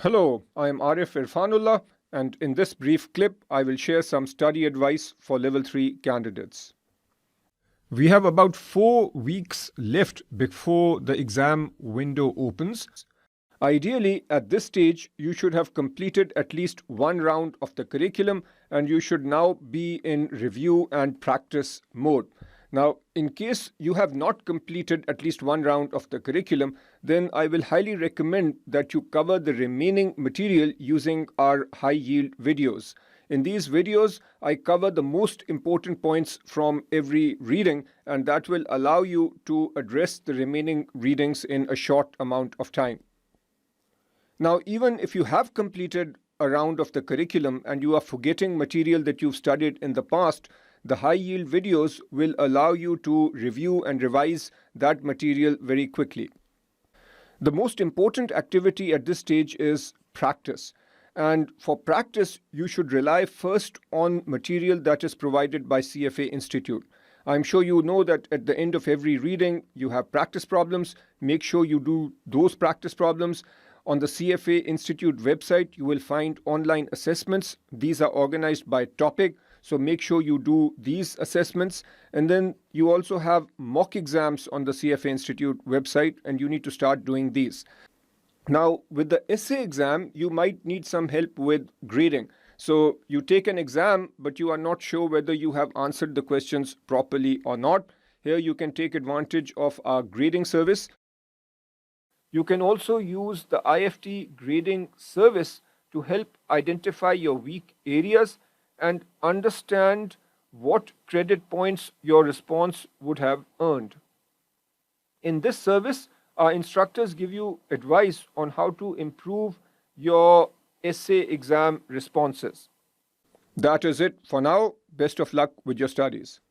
Hello, I am Arif Irfanullah, and in this brief clip, I will share some study advice for Level 3 candidates. We have about 4 weeks left before the exam window opens. Ideally, at this stage, you should have completed at least one round of the curriculum and you should now be in review and practice mode. Now, in case you have not completed at least one round of the curriculum, then I will highly recommend that you cover the remaining material using our high yield videos. In these videos, I cover the most important points from every reading, and that will allow you to address the remaining readings in a short amount of time. Now, even if you have completed a round of the curriculum and you are forgetting material that you've studied in the past, the high yield videos will allow you to review and revise that material very quickly. The most important activity at this stage is practice. And for practice, you should rely first on material that is provided by CFA Institute. I'm sure you know that at the end of every reading, you have practice problems. Make sure you do those practice problems. On the CFA Institute website, you will find online assessments. These are organized by topic. So make sure you do these assessments. And then you also have mock exams on the CFA Institute website, and you need to start doing these. Now, with the essay exam, you might need some help with grading. So you take an exam, but you are not sure whether you have answered the questions properly or not. Here you can take advantage of our grading service. You can also use the IFT grading service to help identify your weak areas and understand what credit points your response would have earned. In this service, our instructors give you advice on how to improve your essay exam responses. That is it for now. Best of luck with your studies.